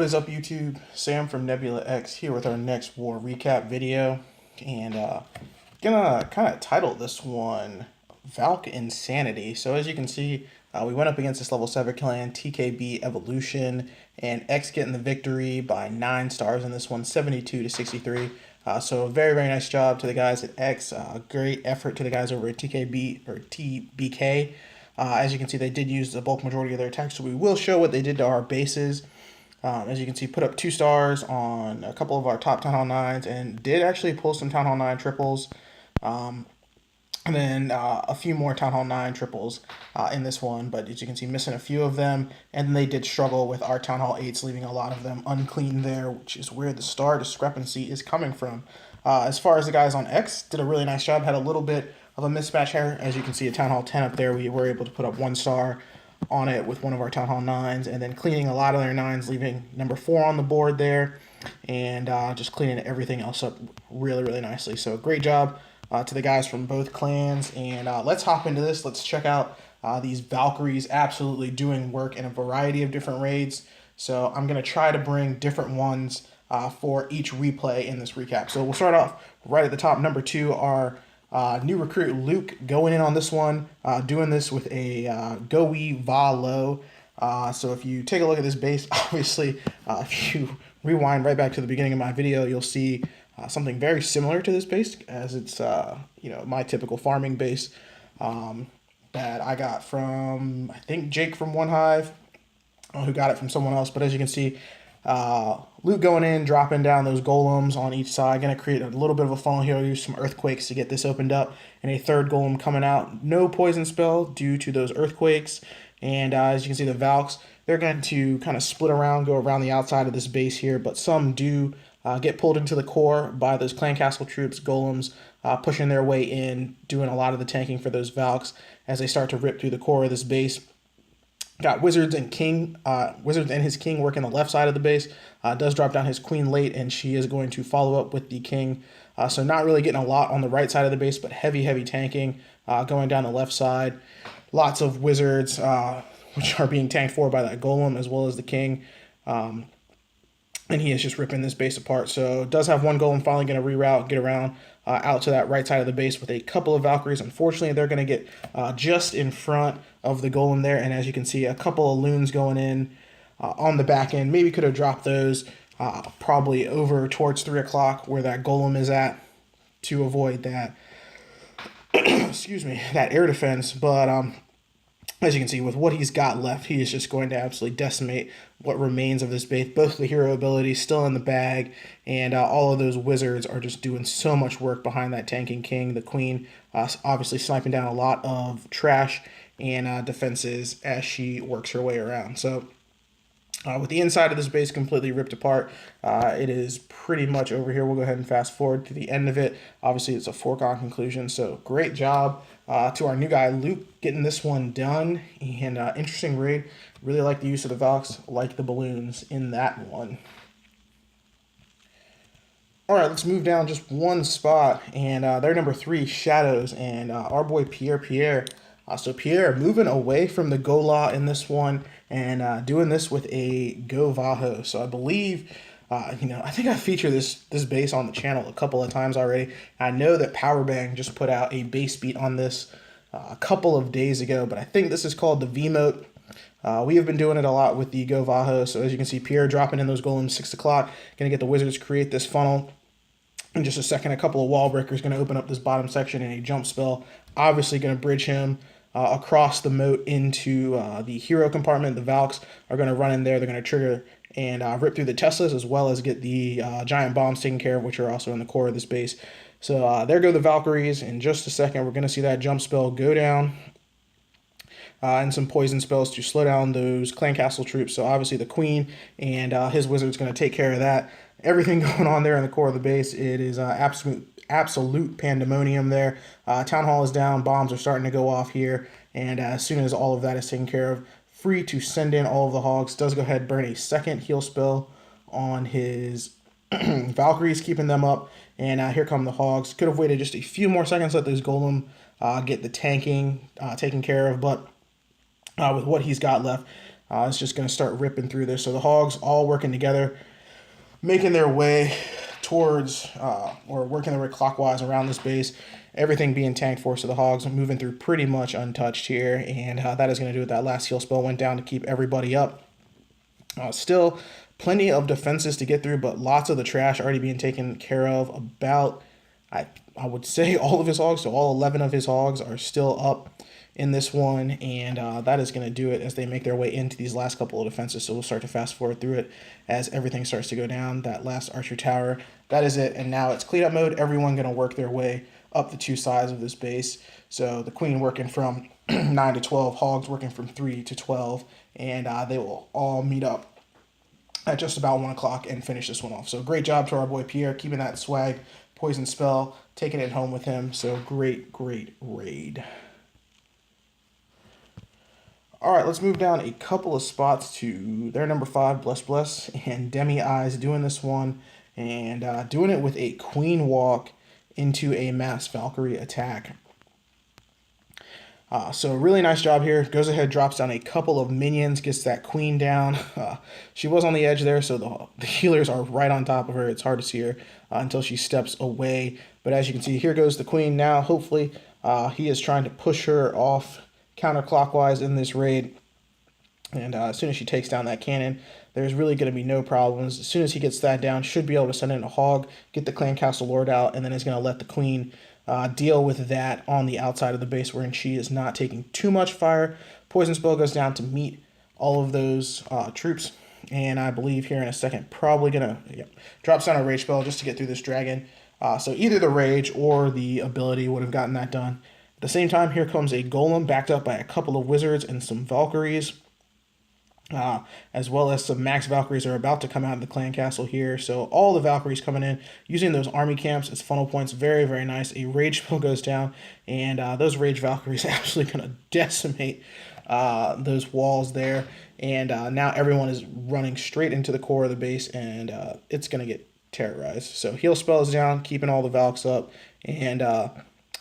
is up, YouTube? Sam from Nebula X here with our next war recap video, and gonna kind of title this one Valk Insanity. So as you can see, we went up against this level 7 clan, TKB Evolution, and X getting the victory by 9 stars in this one, 72 to 63. So a very, very nice job to the guys at X. Great effort to the guys over at TKB or TBK. As you can see, they did use the bulk majority of their attacks, so we will show what they did to our bases. As you can see, put up 2 stars on a couple of our top Town Hall 9s and did actually pull some Town Hall 9 triples. And then a few more Town Hall 9 triples in this one, but as you can see, missing a few of them. And then they did struggle with our Town Hall 8s, leaving a lot of them unclean there, which is where the star discrepancy is coming from. As far as the guys on X, did a really nice job, had a little bit of a mismatch here. As you can see, a Town Hall 10 up there, we were able to put up 1 star on it with one of our Town Hall 9s, and then cleaning a lot of their 9s, leaving number 4 on the board there, and just cleaning everything else up really, really nicely. So great job to the guys from both clans, and let's hop into this. Let's check out these Valkyries absolutely doing work in a variety of different raids. So I'm going to try to bring different ones for each replay in this recap. So we'll start off right at the top. Number 2 are new recruit Luke going in on this one, doing this with a Go-Wee Va-Lo. So if you take a look at this base, obviously, if you rewind right back to the beginning of my video, you'll see something very similar to this base, as it's my typical farming base that I got from, I think, Jake from One Hive, who got it from someone else. But as you can see, Luke going in, dropping down those golems on each side. Going to create a little bit of a funnel here. Use some earthquakes to get this opened up. And a third golem coming out. No poison spell due to those earthquakes. And as you can see, the Valks, they're going to kind of split around, go around the outside of this base here. But some do get pulled into the core by those clan castle troops, golems, pushing their way in, doing a lot of the tanking for those Valks as they start to rip through the core of this base. Got Wizards and King, Wizards and his King working the left side of the base. Does drop down his Queen late, and she is going to follow up with the King. So not really getting a lot on the right side of the base, but heavy, heavy tanking going down the left side. Lots of Wizards, which are being tanked for by that Golem as well as the King. And he is just ripping this base apart. So does have one Golem finally going to reroute, get around out to that right side of the base with a couple of Valkyries. Unfortunately, they're going to get just in front of the Golem there. And as you can see, a couple of Loons going in on the back end. Maybe could have dropped those probably over towards 3 o'clock where that Golem is at to avoid that, excuse me, that air defense. But as you can see, with what he's got left, he is just going to absolutely decimate what remains of this base. Both the hero abilities still in the bag, and all of those Wizards are just doing so much work behind that tanking King. The Queen obviously sniping down a lot of trash and defenses as she works her way around. So with the inside of this base completely ripped apart, it is pretty much over here. We'll go ahead and fast forward to the end of it. Obviously, it's a foregone conclusion, so great job to our new guy, Luke, getting this one done. And interesting raid. Really like the use of the Valks, like the balloons in that one. All right, let's move down just one spot, and they're number 3, Shadows, and our boy Pierre. So Pierre moving away from the Gola in this one and doing this with a Go Vaho. So I believe, I think I featured this base on the channel a couple of times already. I know that Powerbang just put out a base beat on this a couple of days ago, but I think this is called the V-Mote. We have been doing it a lot with the Go Vaho. So as you can see, Pierre dropping in those golems 6 o'clock. Going to get the Wizards create this funnel. In just a second, a couple of wall breakers going to open up this bottom section, and a jump spell obviously going to bridge him across the moat into the hero compartment. The Valks are going to run in there. They're going to trigger and rip through the Teslas, as well as get the giant bombs taken care of, which are also in the core of this base. So there go the Valkyries. In just a second, we're going to see that jump spell go down. And some poison spells to slow down those clan castle troops. So obviously the Queen and his Wizard's going to take care of that. Everything going on there in the core of the base, it is absolute pandemonium there. Town Hall is down, bombs are starting to go off here, and as soon as all of that is taken care of, free to send in all of the Hogs. Does go ahead and burn a second heal spell on his Valkyries, keeping them up, and here come the Hogs. Could have waited just a few more seconds, let those Golem get the tanking taken care of, but with what he's got left, It's just going to start ripping through this. So the hogs all working together, making their way towards or working their way clockwise around this base. Everything being tanked for, so the hogs moving through pretty much untouched here, and that is going to do it. That last heal spell went down to keep everybody up. Still plenty of defenses to get through, but lots of the trash already being taken care of. About, I would say all of his hogs, so all 11 of his hogs are still up in this one, and that is going to do it as they make their way into these last couple of defenses. So we'll start to fast forward through it as everything starts to go down. That last archer tower, that is it, and now it's cleanup mode. Everyone going to work their way up the two sides of this base. So the queen working from 9 to 12, hogs working from 3 to 12, and they will all meet up at just about 1 o'clock and finish this one off. So great job to our boy Pierre, keeping that swag, poison spell, taking it home with him. So great raid. All right, let's move down a couple of spots to their number 5, Bless, and Demi Eyes doing this one, and doing it with a queen walk into a mass Valkyrie attack. So really nice job here. Goes ahead, drops down a couple of minions, gets that queen down. She was on the edge there, so the healers are right on top of her. It's hard to see her until she steps away. But as you can see, here goes the queen now. Hopefully, he is trying to push her off counterclockwise in this raid. And as soon as she takes down that cannon, there's really going to be no problems. As soon as he gets that down, should be able to send in a hog, get the clan castle lord out, and then is going to let the queen deal with that on the outside of the base, wherein she is not taking too much fire. Poison spell goes down to meet all of those troops, and I believe here in a second, probably going to drops down a rage spell just to get through this dragon. So either the rage or the ability would have gotten that done. At the same time, here comes a golem backed up by a couple of wizards and some Valkyries. As well as some max Valkyries are about to come out of the clan castle here. So all the Valkyries coming in, using those army camps as funnel points. Very nice. A rage spell goes down, and those rage Valkyries are actually going to decimate those walls there. And now everyone is running straight into the core of the base, and it's going to get terrorized. So heal spell is down, keeping all the Valks up, and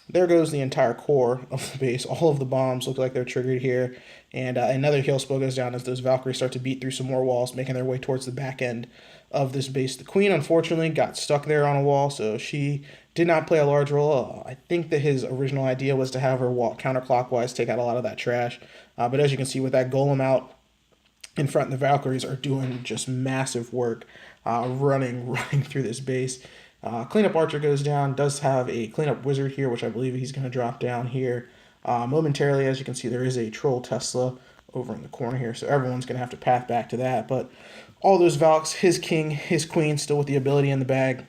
there goes the entire core of the base. All of the bombs look like they're triggered here. And another heal spell goes down as those Valkyries start to beat through some more walls, making their way towards the back end of this base. The queen, unfortunately, got stuck there on a wall, so she did not play a large role. I think that his original idea was to have her walk counterclockwise, take out a lot of that trash. But as you can see, with that golem out in front, the Valkyries are doing just massive work, running through this base. Cleanup archer goes down, does have a cleanup wizard here, which I believe he's going to drop down here momentarily. As you can see, there is a troll Tesla over in the corner here, so everyone's going to have to path back to that. But all those Valks, his king, his queen, still with the ability in the bag,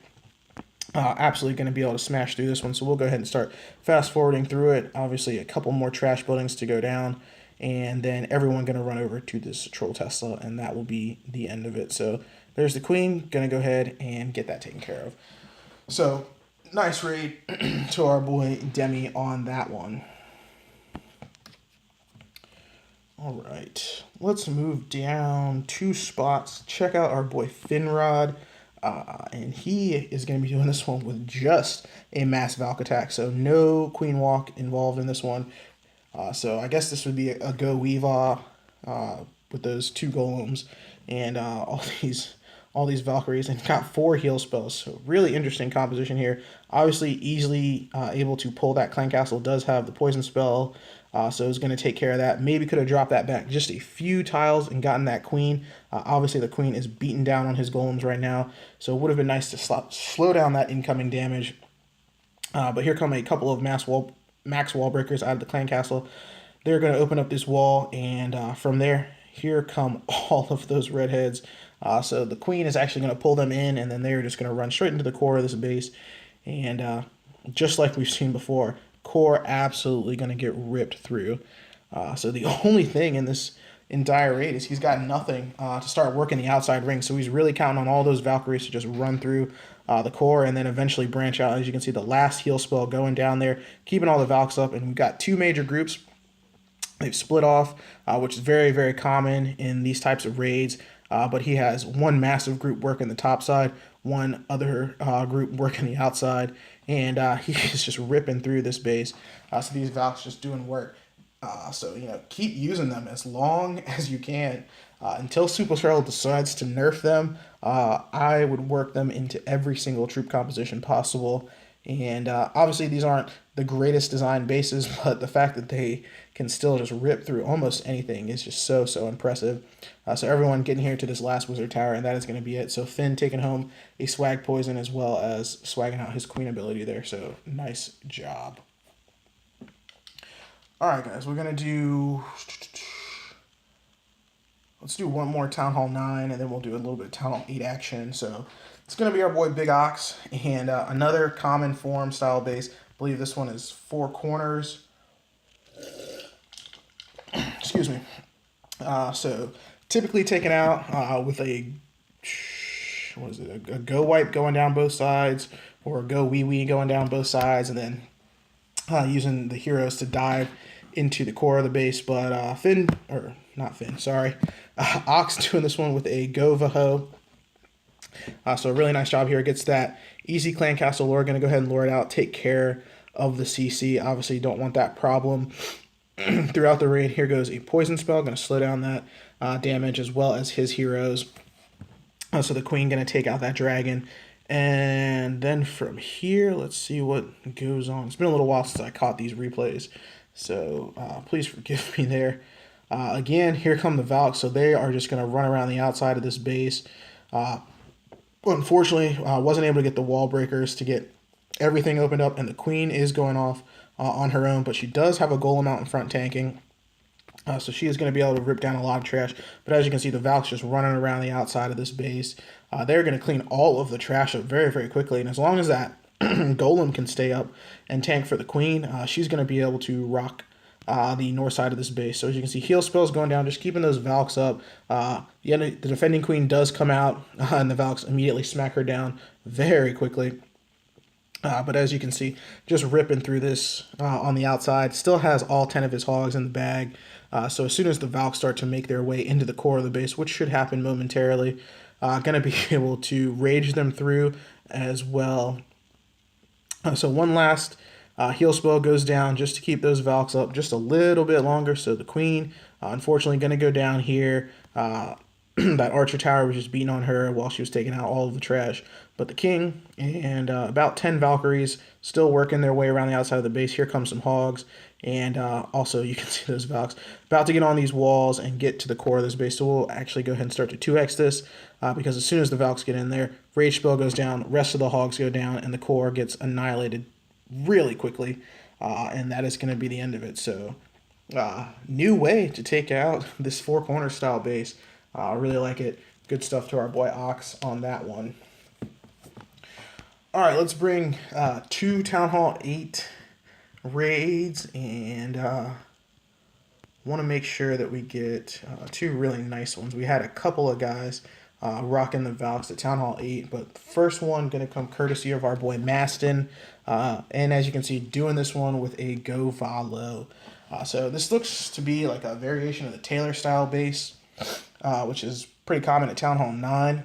absolutely going to be able to smash through this one. So we'll go ahead and start fast forwarding through it. Obviously, a couple more trash buildings to go down, and then everyone going to run over to this troll Tesla, and that will be the end of it. So there's the queen, going to go ahead and get that taken care of. So nice raid to our boy Demi on that one. All right, let's move down 2 spots. Check out our boy Finrod, and he is going to be doing this one with just a mass Valk attack, so no queen walk involved in this one. So I guess this would be a go Weave with those 2 golems and all these Valkyries, and got 4 heal spells. So really interesting composition here. Obviously easily able to pull that clan castle. Does have the poison spell. So it's going to take care of that. Maybe could have dropped that back just a few tiles and gotten that queen. Obviously, the queen is beaten down on his golems right now, so it would have been nice to slow down that incoming damage. But here come a couple of max wall breakers out of the clan castle. They're going to open up this wall, and from there, here come all of those redheads. So the queen is actually going to pull them in, and then they're just going to run straight into the core of this base. And just like we've seen before, core absolutely going to get ripped through. So the only thing in this entire raid is he's got nothing to start working the outside ring. So he's really counting on all those Valkyries to just run through the core and then eventually branch out. As you can see, the last heal spell going down there, keeping all the Valks up. And we've got 2 major groups. They've split off, which is very common in these types of raids. But he has 1 massive group working the top side, 1 other group working the outside, and he is just ripping through this base. So these Valks just doing work. So, keep using them as long as you can until Supercell decides to nerf them. I would work them into every single troop composition possible. And obviously, these aren't the greatest design bases, but the fact that they can still just rip through almost anything is just so, so impressive. So everyone getting here to this last wizard tower, and that is going to be it. So Finn taking home a swag poison as well as swagging out his queen ability there. So nice job. All right, guys, we're going to do... Let's do one more Town Hall 9, and then we'll do a little bit of Town Hall 8 action. So it's going to be our boy Big Ox, and another common form style base. I believe this one is 4 corners. Excuse me. So typically taken out with a... What is it? A go wipe going down both sides, or a go wee wee going down both sides, and then using the heroes to dive into the core of the base. But Ox doing this one with a Go Vaho. So a really nice job here. Gets that easy clan castle lore. Going to go ahead and lure it out. Take care of the CC. Obviously don't want that problem throughout the raid. Here goes a poison spell. Going to slow down that damage as well as his heroes. So the queen going to take out that dragon. And then from here, let's see what goes on. It's been a little while since I caught these replays, so please forgive me there. Again, here come the Valks, so they are just going to run around the outside of this base. Unfortunately, wasn't able to get the wall breakers to get everything opened up, and the queen is going off on her own, but she does have a golem out in front tanking. So she is going to be able to rip down a lot of trash. But as you can see, the Valk's just running around the outside of this base. They're going to clean all of the trash up very, very quickly. And as long as that golem can stay up and tank for the queen, she's going to be able to rock the north side of this base. So as you can see, heal spells going down, just keeping those Valks up. The defending queen does come out, and the Valks immediately smack her down very quickly. But as you can see, just ripping through this on the outside. Still has all 10 of his hogs in the bag. So as soon as the Valks start to make their way into the core of the base, which should happen momentarily, going to be able to rage them through as well. So one last heal spell goes down just to keep those Valks up just a little bit longer. So the queen, unfortunately, going to go down here. That archer tower was just beating on her while she was taking out all of the trash. But the king and about 10 Valkyries still working their way around the outside of the base. Here comes some hogs. And also you can see those Valks about to get on these walls and get to the core of this base. So we'll actually go ahead and start to 2x this because as soon as the Valks get in there, rage spell goes down, rest of the hogs go down, and the core gets annihilated really quickly. And that is going to be the end of it. So new way to take out this 4 corner style base. I really like it. Good stuff to our boy Ox on that one. All right, let's bring 2 Town Hall 8 raids, and want to make sure that we get 2 really nice ones. We had a couple of guys rocking the Valks at Town Hall 8, but the first one going to come courtesy of our boy Maston. And as you can see, doing this one with a Go Va. So this looks to be like a variation of the Taylor style base, which is pretty common at Town Hall 9,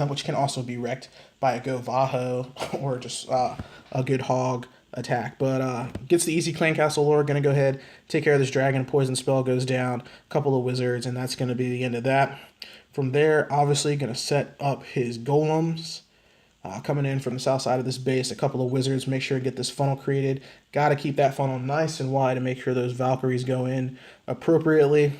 which can also be wrecked by a Go Vaho or just a good hog attack. But gets the easy clan castle lore. Going to go ahead, take care of this dragon. Poison spell goes down. A couple of wizards, and that's going to be the end of that. From there, obviously going to set up his golems. Coming in from the south side of this base, a couple of wizards, make sure to get this funnel created. Got to keep that funnel nice and wide to make sure those Valkyries go in appropriately.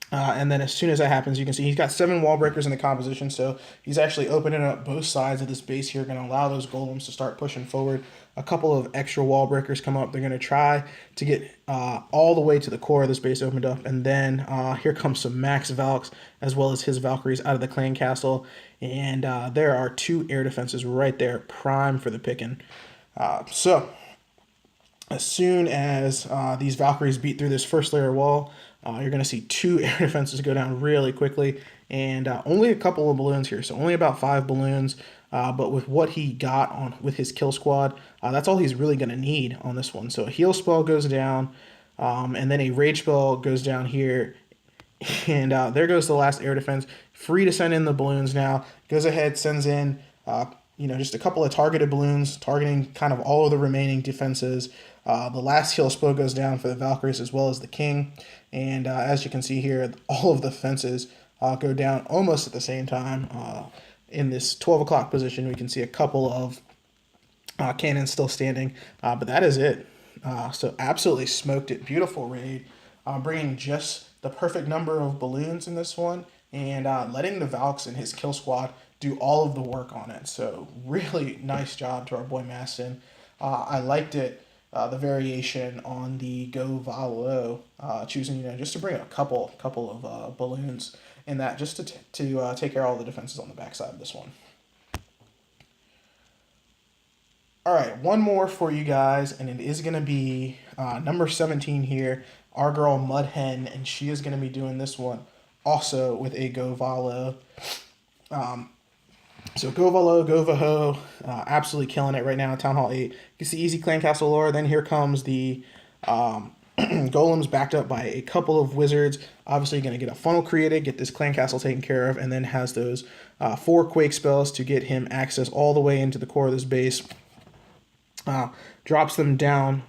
And then as soon as that happens, you can see he's got 7 wall breakers in the composition, so he's actually opening up both sides of this base here, going to allow those golems to start pushing forward. A couple of extra wall breakers come up. They're going to try to get all the way to the core of this base opened up, and then here comes some max Valks, as well as his Valkyries out of the clan castle, and there are 2 air defenses right there, prime for the picking. So as soon as these Valkyries beat through this first layer wall, you're going to see 2 air defenses go down really quickly, and only a couple of balloons here, so only about 5 balloons. But with what he got on with his kill squad, that's all he's really going to need on this one. So a heal spell goes down, and then a rage spell goes down here, and there goes the last air defense. Free to send in the balloons now. Goes ahead, sends in just a couple of targeted balloons, targeting kind of all of the remaining defenses. The last heal spell goes down for the Valkyries as well as the King. And as you can see here, all of the fences go down almost at the same time. In this 12 o'clock position, we can see a couple of cannons still standing, but that is it. So absolutely smoked it. Beautiful raid. Bringing just the perfect number of balloons in this one, and letting the Valks and his kill squad do all of the work on it. So really nice job to our boy Mastin. I liked it. The variation on the Go Valo, choosing just to bring a couple of balloons in that, just to take care of all the defenses on the backside of this one. All right, one more for you guys, and it is going to be number 17 here, our girl Mudhen, and she is going to be doing this one also with a Go Valo. So Go Valo, Go Vaho, absolutely killing it right now. Town Hall 8. You can see easy clan castle lore. Then here comes the golems backed up by a couple of wizards. Obviously, going to get a funnel created, get this clan castle taken care of, and then has those 4 quake spells to get him access all the way into the core of this base. Drops them down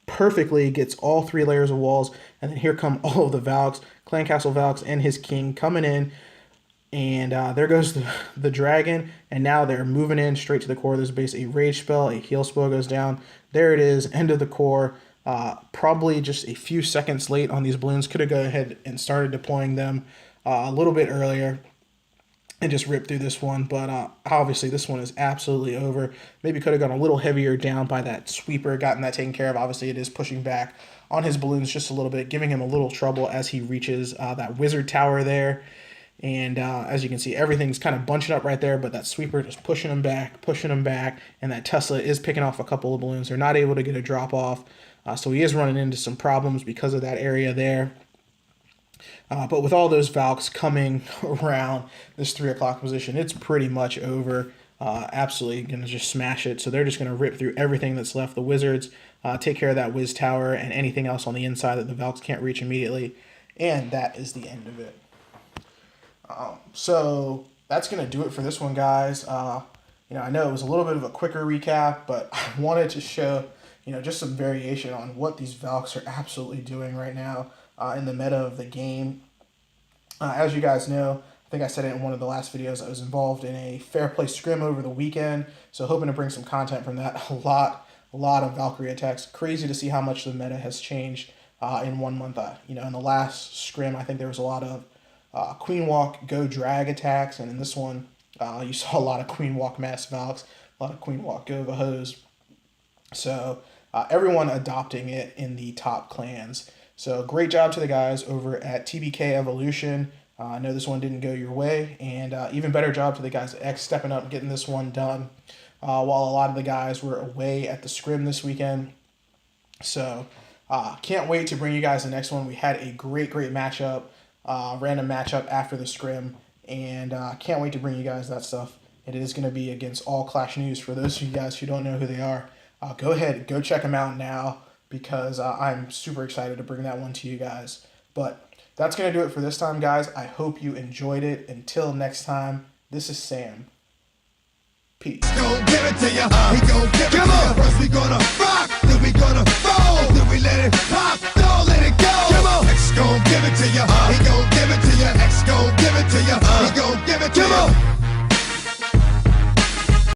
perfectly, gets all 3 layers of walls, and then here come all of the Valks, clan castle Valks, and his king coming in. And there goes the dragon, and now they're moving in straight to the core of this base. A rage spell, a heal spell goes down. There it is, end of the core. Probably just a few seconds late on these balloons. Could have gone ahead and started deploying them a little bit earlier and just ripped through this one. But obviously this one is absolutely over. Maybe could have gone a little heavier down by that sweeper, gotten that taken care of. Obviously it is pushing back on his balloons just a little bit, giving him a little trouble as he reaches that wizard tower there. And as you can see, everything's kind of bunching up right there, but that sweeper just pushing him back, and that Tesla is picking off a couple of balloons. They're not able to get a drop off, so he is running into some problems because of that area there. But with all those Valks coming around this 3 o'clock position, it's pretty much over. Absolutely going to just smash it. So they're just going to rip through everything that's left. The Wizards take care of that Wiz Tower and anything else on the inside that the Valks can't reach immediately. And that is the end of it. So that's going to do it for this one, guys. I know it was a little bit of a quicker recap, but I wanted to show, just some variation on what these Valks are absolutely doing right now in the meta of the game. As you guys know, I think I said it in one of the last videos, I was involved in a Fair Play scrim over the weekend, so hoping to bring some content from that. A lot of Valkyrie attacks. Crazy to see how much the meta has changed in 1 month. In the last scrim, I think there was a lot of Queen Walk Go Drag attacks, and in this one you saw a lot of Queen Walk Mass Valks, a lot of Queen Walk Go Vahos. So everyone adopting it in the top clans. So great job to the guys over at TBK Evolution. I know this one didn't go your way, and even better job to the guys at X stepping up and getting this one done while a lot of the guys were away at the scrim this weekend. So can't wait to bring you guys the next one. We had a great matchup. Random matchup after the scrim, and can't wait to bring you guys that stuff. It is going to be against All Clash News. For those of you guys who don't know who they are, go ahead, go check them out now, because I'm super excited to bring that one to you guys. But that's going to do it for this time, guys. I hope you enjoyed it. Until next time, this is Sam. Peace. Gon' give it to ya. He gon' give it to ya. First we gonna rock, then we gonna fold, then we let it pop, don't let it go. Come on. X gon' give it to ya. He gon' give it to ya. X gon' give it to ya. He gon' give it to ya.